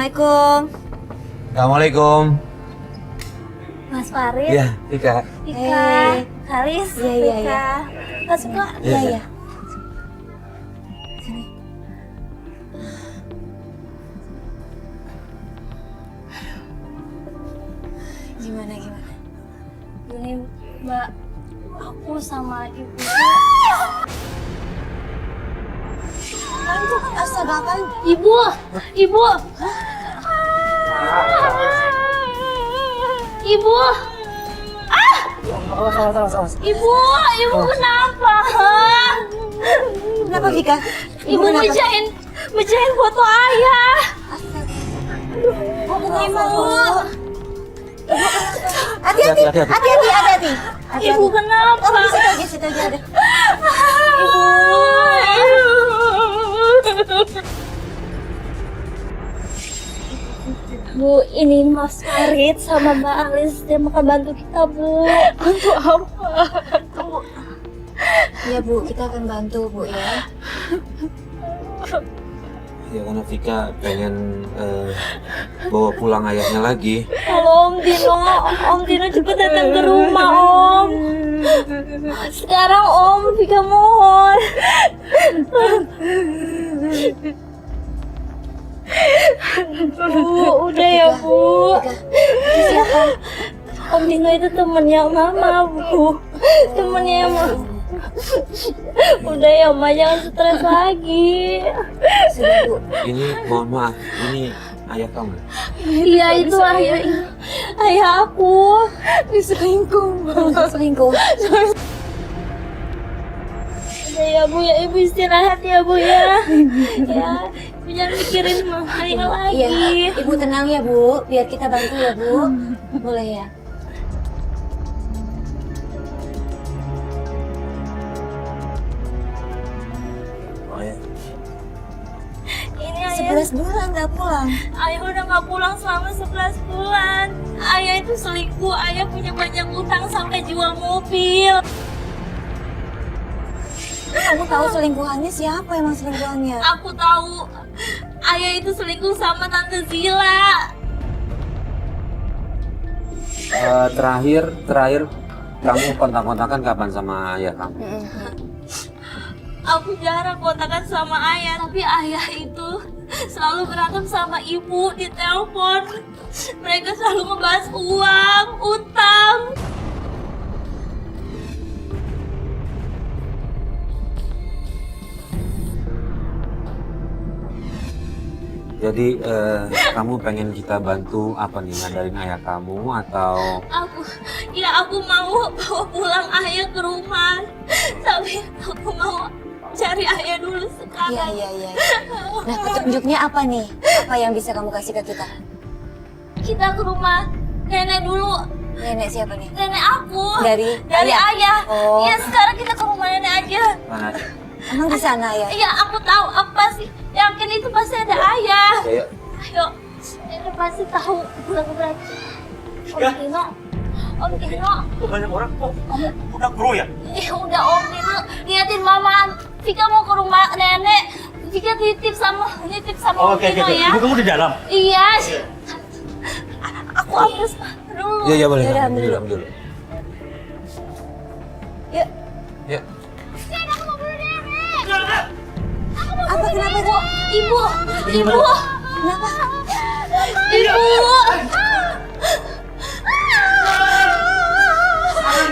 Assalamualaikum. Assalamualaikum. Mas Farid. Iya, Ika. Ika. Haris. Iya. Masuk kok. Iya. Gimana? Ini Mbak, aku sama ibu. Astaga, apaan? Ibu. Ibu. Awas. Ibu kenapa? Kenapa Vika? Ibu mecahin foto ayah. Ibu. Hati-hati. Ibu kenapa? Oh, di situ aja ada. Bu, ini Mas Farid sama Mbak Alis dia mau bantu kita, Bu. Bantu apa? Iya Bu, kita akan bantu Bu ya. Ya karena Vika pengen bawa pulang ayahnya lagi. Kalau Om Dino cepet datang ke rumah, Om. Sekarang Om, Vika mohon. Bu, udah ya Bu. Siapa? Om Dino itu temennya Mama, Bu. Temennya Mama. Udah ya, Ma, jangan stres lagi. Sudah Bu. Ini mohon maaf, ini ayah kamu. Iya, itu ayah aku. Diselingkuh. Selingkuh. Udah ya Bu, ya Ibu istirahat ya Bu ya. Ya, Ibu jangan mikirin Mama lagi. Iya, Ibu tenang ya Bu, biar kita bantu ya Bu. Boleh ya? Oh ya. Ini ayah. 11 bulan nggak pulang. Ayah udah gak pulang selama 11 bulan. Ayah itu selingkuh, ayah punya banyak utang sampai jual mobil. Kamu tahu selingkuhannya siapa emang selingkuhannya? Aku tahu ayah itu selingkuh sama Tante Zila. Terakhir kamu kontak-kontakan kapan sama ayah kamu? Aku jarang kontakan sama ayah, tapi ayah itu selalu berantem sama ibu di telepon. Mereka selalu ngebahas uang, utang. Jadi kamu pengen kita bantu apa nih, ngadarin ayah kamu atau? Aku mau bawa pulang ayah ke rumah. Tapi aku mau cari ayah dulu sekarang. Iya. Nah, petunjuknya apa nih? Apa yang bisa kamu kasih ke kita? Kita ke rumah nenek dulu. Nenek siapa nih? Nenek aku. Dari ayah. Oh. Iya, sekarang kita ke rumah nenek aja. Mana? Emang di sana ya? Iya, aku tahu apa sih. Yakin itu pasti ada ayah. Ayo. Ayo, nenek pasti tahu pulang berarti. Om Dino. Banyak orang kok kamu udah grow ya? Ya udah Om Dino, liatin Mama. Vika mau ke rumah nenek. Vika nitip sama Om Dino ya. Ibu kamu di dalam. Iya. Aku hapus dulu. Iya boleh. Yaudah, ambil dulu. Ambil dulu. Yuk. Ya. Aku mau bunuh nenek. Apa kenapa Bu? Ibu. Kenapa?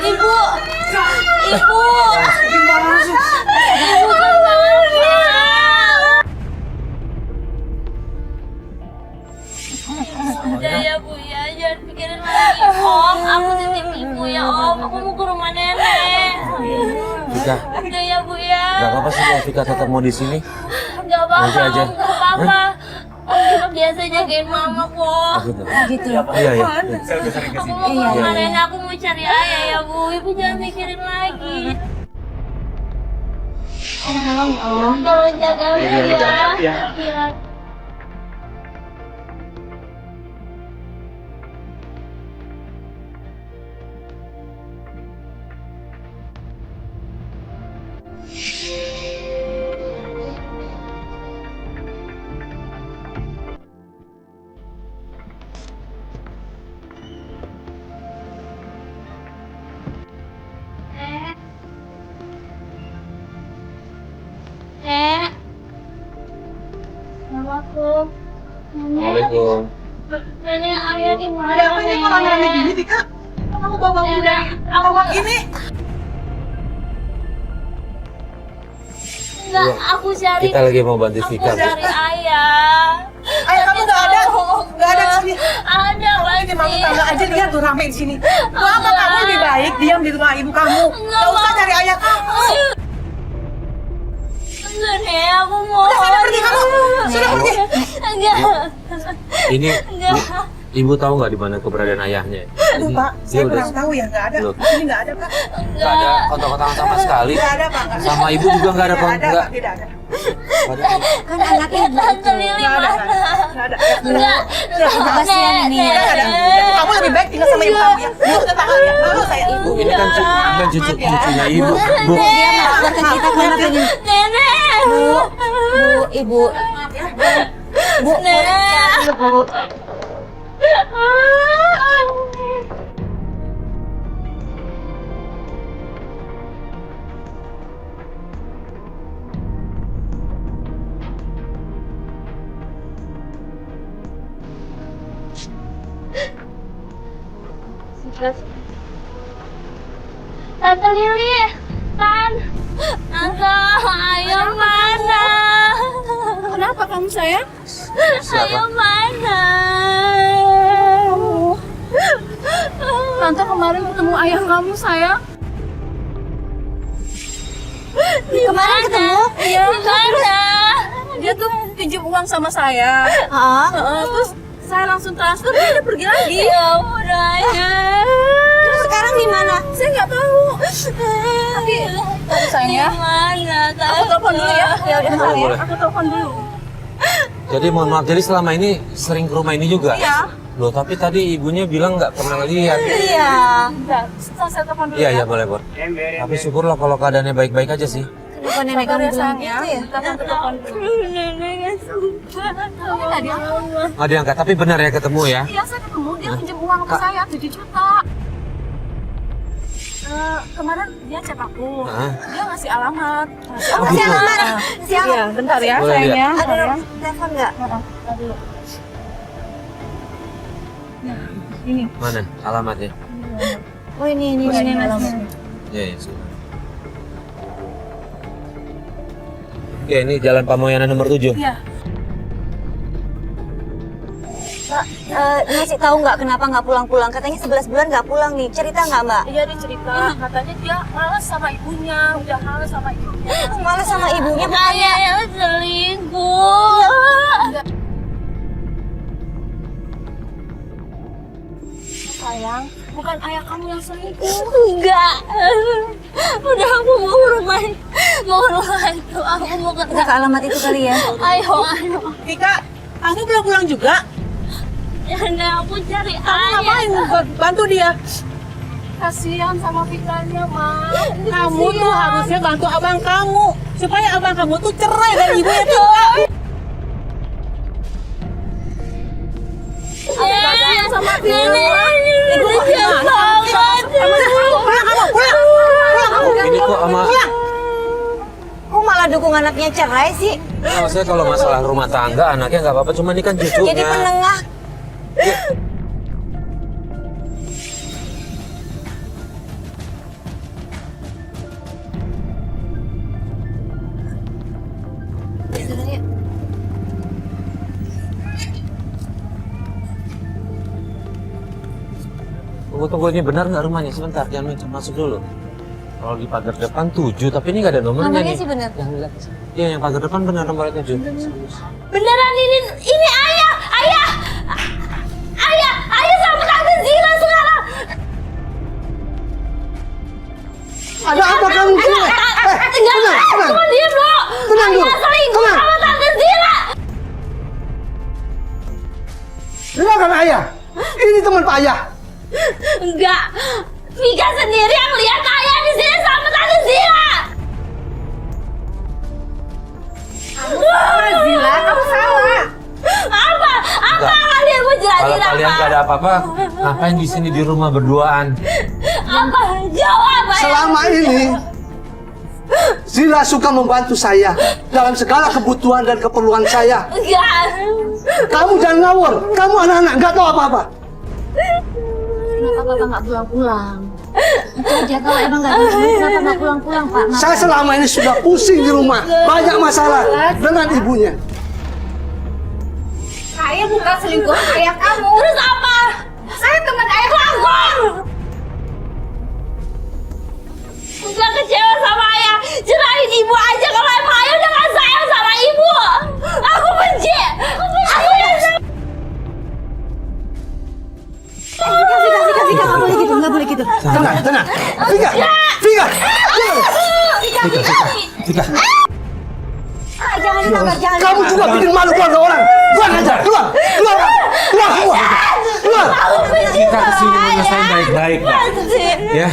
Ibu. Udah ya Bu ya, jangan pikirin lagi Om. Aku titip Ibu ya Om. Aku mau ke rumah nenek. Vika, Udah ya Bu ya. nggak apa-apa sih kalau Vika tetap mau di sini. Gak apa-apa, Nanti aja. Om, gak apa-apa. Om Dino biasa jagain Mama kok. Gitu. Gitu. Iya. Saya udah sering Aku kesini. mau ke Iya, rumah iya. nenek, aku mau cari ayah ya Bu. Ibu jangan mikirin lagi. Om, tolong jaga Ibu ya. Iya. Assalamualaikum. Waalaikumsalam. Nenek, ayah di mana? Ada apa ini kok rame-rame gini, Tika? Kamu bawa udah awal gini? Enggak, aku cari. Kita lagi mau bantu Aku Vika. Bu. cari ayah. Ayah kamu nggak ada? Nggak ada di sini. Ada Ini pasti. mama tangga aja lihat tuh rame di sini. Apa kamu lebih baik diam di rumah ibu kamu? Nggak Nggak usah mau. cari ayah kamu. Enggak deh, aku mau. Udah sana pergi kamu. Sudah pergi. Enggak. Ini Enggak. ibu tahu nggak di mana keberadaan ayahnya? Aduh Pak, Dia saya udah kurang tahu ya, nggak ada. Loh. Di sini nggak ada Pak. nggak ada kontak-kontakan sama sekali. Nggak ada Pak. nggak ada. Sama ibu juga nggak ada Nggak ada kontak. Pak, tidak ada. Kan anaknya ibu Tante itu. Lili Nggak ada. mana? Nggak ada. Enggak. Kasihan ini ya. Nggak ada. Kamu lebih baik tinggal sama ibu kamu ya. Ibu tetangga ya. Lalu saya. Bu, ini kan cucunya ibu. Bu, Dia melaporkan kita karena pengen. Nenek. Ibu. Nenek. Tante Lili, Tante, ayah mana? Kenapa kamu sayang? Ayah mana? Tante kemarin ketemu ayah kamu sayang. Kemarin ketemu? Iya. Di mana? Dia tuh pinjam uang sama saya. Ah, Terus saya langsung transfer, dia udah pergi lagi. Ya ampun, ayah. terus sekarang di mana? Saya nggak tahu. Tapi sayang ya. Di mana? Aku telepon dulu ya. Ya udah boleh, boleh. Aku telepon dulu. Jadi mohon maaf, jadi selama ini sering ke rumah ini juga? Iya. Loh, tapi tadi ibunya bilang nggak pernah lihat. Iya. Bentar, saya telepon dulu Iya, ya. iya boleh, Bor. Tapi syukurlah kalau keadaannya baik-baik aja sih. Kenapa nenek kamu bilang gitu ya? Kita akan telepon dulu. Nenek nggak suka. Nggak diangkat. Nggak diangkat, tapi benar ya ketemu ya? Iya, saya ketemu. Dia pinjam uang ke saya 7 juta. Kemarin dia chat aku. Hah? Dia ngasih alamat. Kasih alamat. Kasih alamat. Iya, bentar ya Boleh sayangnya. Ada Sayang. nomor telepon nggak? Ini. Mana alamatnya? Oh ini alamatnya. Iya, iya. Sudah. Oke, ini Jalan Pamoyanan nomor 7. Iya. Mbak, ngasih tahu nggak kenapa nggak pulang-pulang? Katanya 11 bulan nggak pulang nih. Cerita nggak Mbak? Iya dia cerita, katanya dia malas sama ibunya, udah males sama ibunya. Malah sama ibunya bukannya. Ayah yang selingkuh. Sayang, bukan ayah kamu yang selingkuh. Enggak. Udah aku mau rumah itu. Aku mau Kita ketemu. ke alamat itu kali ya. Ayo, ayo. Tika, kamu belum pulang juga? Nenek, aku cari Kamu ayah. ngapain bantu dia? Kasihan sama Fikanya, Ma. Kamu tuh harusnya bantu abang kamu supaya abang kamu tuh cerai dari ibunya Tika. Nenek, sama nenek, Ibu kok nenek, gimana? banget. Pulang kamu, pulang. Pulang kamu. Ini kok sama... Kok malah dukung anaknya cerai sih? Maksudnya kalau masalah rumah tangga, anaknya nggak apa-apa, cuma ini kan cucunya. Jadi penengah. Tunggu, ini benar nggak rumahnya? Sebentar, jangan masuk dulu. Kalau di pagar depan 7, tapi ini nggak ada nomornya Nomornya nih. sih bener. Yang lihat. Iya, yang pagar depan benar nomornya 7. Beneran ini ayah, ayah sama tante Zila sekarang. Ada apa kamu sini? Enggak, cuma diam loh. Tenang dulu. Ayah selingkuh Tenang. sama tante Zila. Dengarkan ayah, ini teman Pak Ayah. Enggak, Vika sendiri yang lihat ayah di sini sama tante Zila. Zila, kamu salah. Apa Enggak. kalian mau jelasin Kalau apa? kalian nggak ada apa-apa, ngapain di sini di rumah berduaan? Apa? Jawab ayah. Selama ini Zila suka membantu saya dalam segala kebutuhan dan keperluan saya. Enggak. Kamu jangan ngawur. Kamu anak-anak nggak tahu apa-apa. Kenapa Bapak nggak pulang-pulang? Itu aja kalau emang nggak bisa, kenapa nggak pulang-pulang Pak? Saya selama ini sudah pusing di rumah. Banyak masalah dengan ibunya. Saya bukan selingkuhan ayah kamu. Terus apa? Saya teman ayah kamu. Enggak kecewa sama ayah. Cerahin ibu aja kalau emang ayah udah gak sayang sama ibu. Aku benci. Aku benci. Vika, nggak boleh gitu, nggak boleh gitu. Tenang. Vika. Vika. Jangan ditangkap, jangan. Kamu juga bikin malu keluarga orang. Keluar aja, keluar semua. Keluar. Kita kesini mau nyelesain baik-baik, Pak. Ya,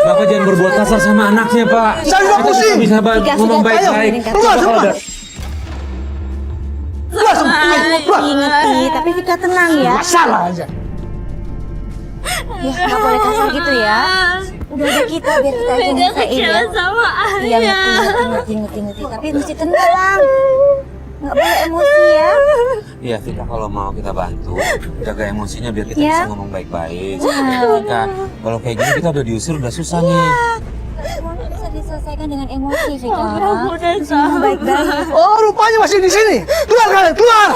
Bapak jangan berbuat kasar sama anaknya, Pak. Saya udah Kita pusing. bisa ngomong baik-baik. Keluar semua. Keluar. Ngerti, tapi Vika tenang ya. Masalah aja. Ya, nggak boleh kasar gitu ya. Udah ada kita, biar kita aja Enggak nyelesain kecewa ya. sama Iya, ayah. ngerti. Tapi mesti tenang. Nggak boleh emosi ya. Iya, Vika kalau mau kita bantu, jaga emosinya biar kita Ya. bisa ngomong baik-baik. Vika, kalau kayak gini kita udah diusir, udah susah nih. Semuanya bisa diselesaikan dengan emosi, Vika. Aku udah Ngomong baik-baik. Oh, rupanya masih di sini. Keluar kalian, keluar.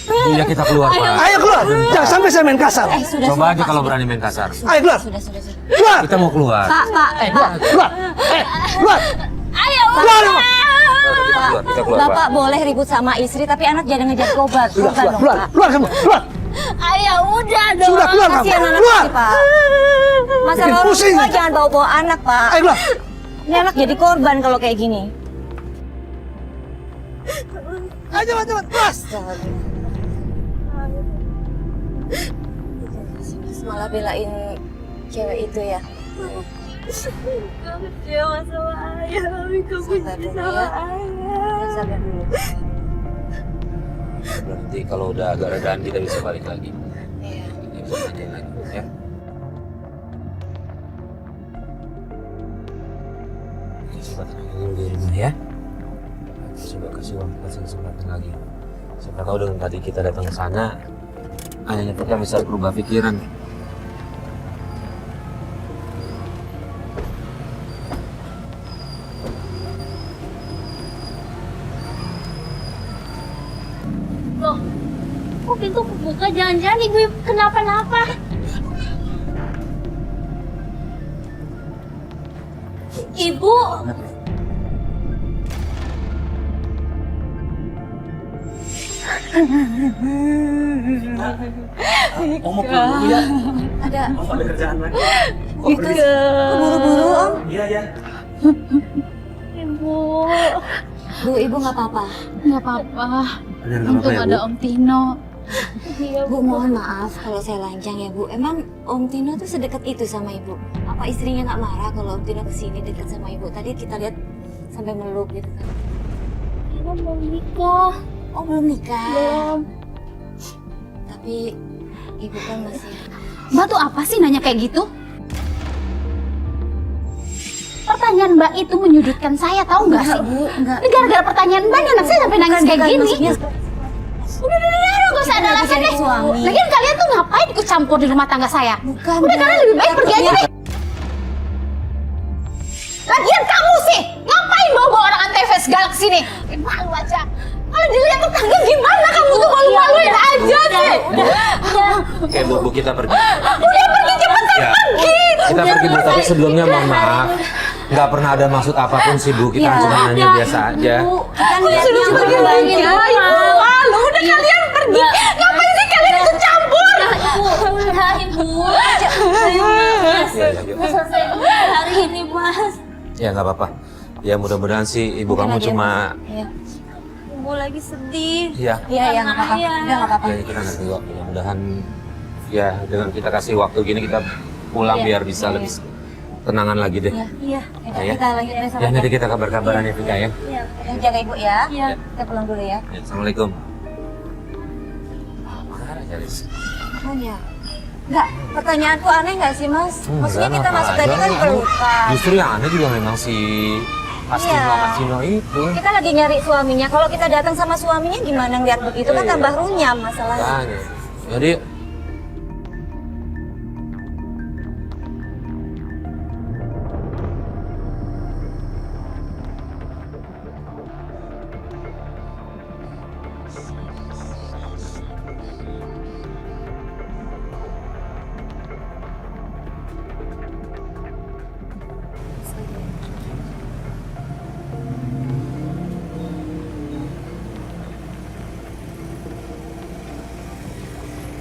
Iya, kita keluar, Pak. Ayo keluar. Jangan sampai saya main kasar. Sudah, Coba aja kalau berani main kasar. Ayo keluar. Sudah. Keluar. Kita mau keluar. Pak. Keluar. Keluar. Ayo. Keluar. Kita keluar, Pak. Bapak boleh ribut sama istri, tapi anak jangan ngejar korban. Sudah, Korban dong, keluar. Pak. Keluar semua. Keluar. Ayah udah dong. Sudah keluar kamu. Kasihan anak Keluar. ini, Pak. Masa Bikin orang pusing. tua jangan bawa-bawa anak, Pak. Ayo keluar. Ini anak jadi korban kalau kayak gini. Ayo cepat. Keluar. Malah belain cewek itu ya. Enggak kecewa sama ayah. Aku benci sama ayah. Sabar dulu. Berarti kalau udah agak redaan kita bisa balik lagi. Iya. Kita bisa lanjut lagi, ya. Coba tenang dulu di rumah ya. Coba kasih kesempatan lagi. Siapa tahu dengan tadi kita datang ke sana, ayahnya kita bisa berubah pikiran. Loh, kok pintu kebuka? Jangan-jangan ibu kenapa-napa? Ibu, Om mau pulang dulu ya. Ada Om ada kerjaan lagi. itu buru-buru Om. Iya. ibu. Ibu nggak apa-apa. Nggak apa-apa. Bener nggak Untung apa-apa ada ya, Bu? Om Tino. Bu mohon maaf kalau saya lancang ya Bu. Emang Om Tino tuh sedekat itu sama Ibu? Apa istrinya nggak marah kalau Om Tino kesini dekat sama Ibu? Tadi kita lihat sampai meluk gitu kan. Ibu mau nikah. Oh belum nikah. Belum. Tapi Ibu kan masih. Mbak tuh apa sih nanya kayak gitu? Pertanyaan Mbak itu menyudutkan saya, tahu nggak sih? Bu, enggak. Ini gara-gara pertanyaan Mbak nih anak saya sampai nangis kayak Bukan, gini. maksudnya Udah, gak usah ada alasan deh. suami. Lagian kalian tuh ngapain ikut campur di rumah tangga saya? Bukan. Udah kalian lebih baik pergi aja deh. Lagian kamu sih, ngapain bawa orang antv segala kesini? Malu aja. Kalau dilihat tetangga gimana kamu tuh malu-maluin aja sih. Oke, Bu, kita pergi. Udah pergi cepetan Ya. pergi. Kita pergi, Bu, tapi sebelumnya mohon maaf. Nggak pernah ada maksud apapun sih, Bu. Kita Ya. cuma nanya biasa aja. Kita niatnya untuk membantu. Malu, udah kalian pergi. Ngapain sih kalian ikut campur? Udah ibu. Ayo mas. Ya, yuk. Selesai dulu hari ini mas. Ya, nggak apa-apa. Ya, mudah-mudahan sih ibu kamu cuma... Iya. Ibu lagi sedih. Ya, Iya, nggak apa-apa. Iya. Udah nggak apa-apa. ya kita ngerti kok. Mudah-mudahan ya dengan kita kasih waktu gini kita pulang biar bisa lebih tenangan lagi deh. Iya. Ya. Kita lanjut besok Ya, aja. nanti kita kabar-kabaran ya, Vika ya. Iya. Yang jaga Ibu ya. Iya. Kita pulang dulu ya. Ya, Assalamualaikum. Marah aja, Riz. Oh ya. Enggak, pertanyaanku aneh nggak sih Mas? Maksudnya kita masuk tadi kan pelukan. Justru yang aneh juga memang si Astino itu. Kita lagi nyari suaminya. Kalau kita datang sama suaminya gimana ngeliat begitu kan tambah runyam masalahnya. Makanya. Jadi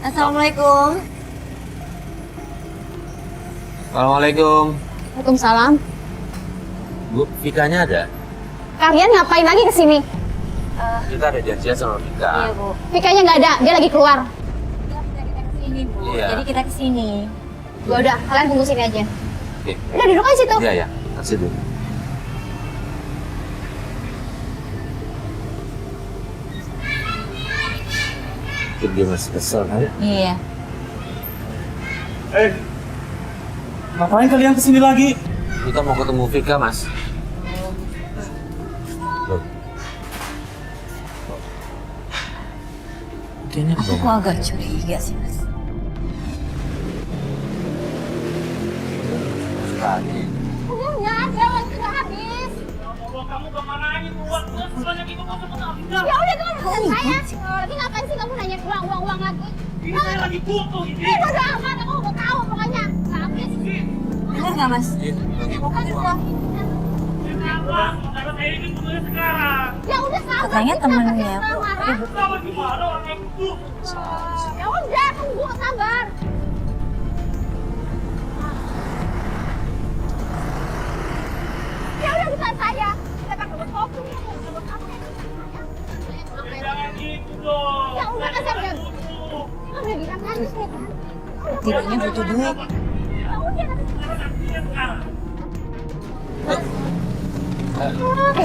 Assalamualaikum. Assalamualaikum. Waalaikumsalam. Bu, Vikanya ada? Kalian ngapain lagi kesini? Kita ada janjian sama Vika. Iya Bu. Vikanya nggak ada, dia lagi keluar. Kesini Bu. Iya. Jadi kita kesini. Ya udah, kalian tunggu sini aja. Oke. Udah duduk aja situ. Iya ya, kasih dulu. Dia masih kesel kan? Iya. Ngapain kalian kesini lagi? Kita mau ketemu Vika, Mas. Loh. Kayaknya belum. Aku agak curiga sih Mas. Sekali. Uangnya ada, uang sudah habis. Kamu kemana aja? Uang sebanyak itu kamu mau ambil? Ya udah kan urusan saya. Lagi ngapain sih kamu nanya uang lagi? Ini saya lagi butuh ini. Udah amat, aku mau tahu pokoknya. Nggak habis. Benar nggak Mas? Kenapa? Karena saya ini butuhnya sekarang. Ya udah sabar. Katanya temennya Bu. Sama gimana orang yang butuh? Ya udah, tunggu sabar. Ya udah bisa saya. Kita pakai buat kopi. Jangan gitu dong. Ya udah kan saya udah. Butuh. Udah bilang aja sih. Tidaknya butuh duit. Ya udah nanti.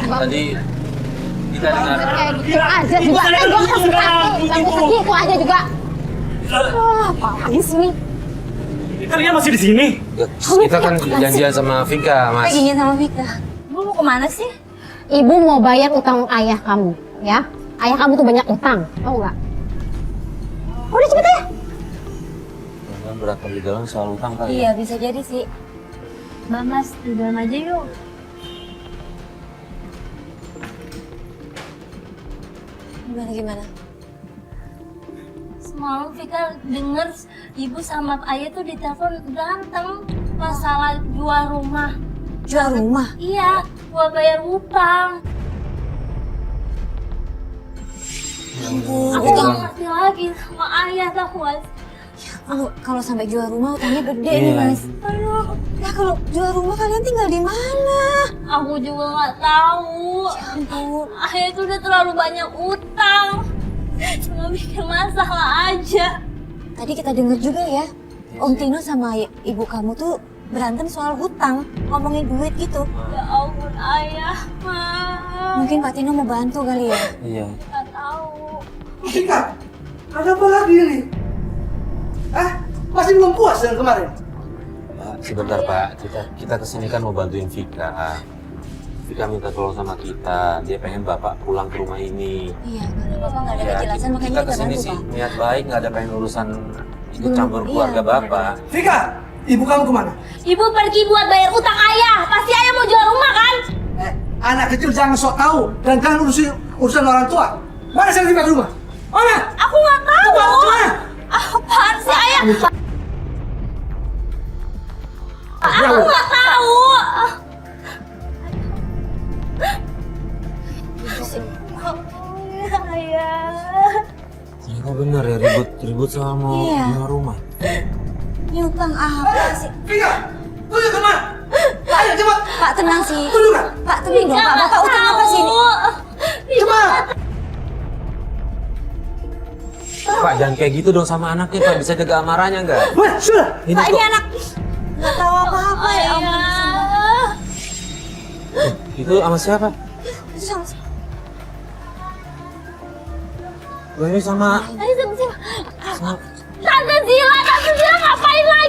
Tadi kita dengar Kayak gitu aja juga. Kan gue kasih kaki. Yang gue segitu aja juga. Apa lagi sini? Kalian masih di sini? ya, kita kan janjian sama Vika, Mas. Pengennya sama Vika. Lu mau kemana sih? Ibu mau bayar utang ayah kamu, ya? Ayah kamu tuh banyak utang, tau nggak? Udah cepet ya? Kan berantem di dalam soal utang kali. Iya bisa jadi sih. Mbak Mas, di dalam aja yuk. Gimana? Semalam Vika denger ibu sama ayah tuh ditelepon berantem masalah jual rumah. Jual rumah? Iya, buat bayar utang. Aku gak ngerti lagi sama ayah tau Mas. Kalau sampai jual rumah utangnya gede nih Mas. Aduh, Ya kalau jual rumah kalian tinggal di mana? aku juga nggak tahu. Ampun. Ayah itu udah terlalu banyak utang. Cuma bikin masalah aja. Tadi kita dengar juga ya, Om Tino sama ibu kamu tuh berantem soal hutang, ngomongin duit gitu. Ya ampun ayah, Ma. Mungkin Pak Tino mau bantu kali ya? Iya. Nggak tahu. Vika, ada apa lagi ini? Masih belum puas dengan kemarin? Pak, sebentar Pak. Kita kesini kan mau bantuin Vika. Vika minta tolong sama kita. Dia pengen Bapak pulang ke rumah ini. Iya, karena Bapak nggak ada Ya, kejelasan makanya kita kita kesini bantu sih Pak. niat baik, nggak ada pengen urusan ikut campur keluarga Bapak. Vika, ibu kamu kemana? Ibu pergi buat bayar utang ayah. Pasti ayah mau jual rumah kan? Anak kecil jangan sok tahu dan jangan urusan orang tua. Mana sertifikat rumah? Mana? Aku nggak tahu. Mana? Apaan sih ayah? Aku nggak tahu. Ayah. Ini kok bener ya ribut soal mau Iya. jual rumah. Ini utang apa sih? Vika, tunjuk kemana? Ayo cepat. Pak tenang sih. Tunjukkan. Pak tenang dong Pak, Bapak utang apa sih ini? Cepat. Pak jangan kayak gitu dong sama anaknya Pak, bisa jaga amarahnya nggak? Wah, sudah. Ini Pak ini kok anak nggak tahu apa-apa ya ampun. Ayah. itu sama siapa? Itu sama Loh, ini sama Ayah sama siapa? Tante Zila ngapain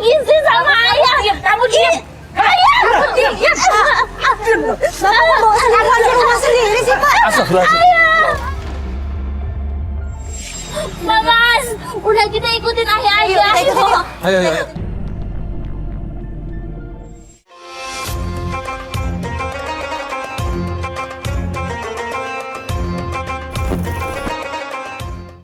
berbagi istri sama ayah. Kamu diam. Ayah, diam. Bapak bawa sendirian ke rumah sendiri sih, Pak. Astagfirullahaladzim. Bagas, udah kita ikutin ayah aja. Ayo, Ayo, ayo, ayo.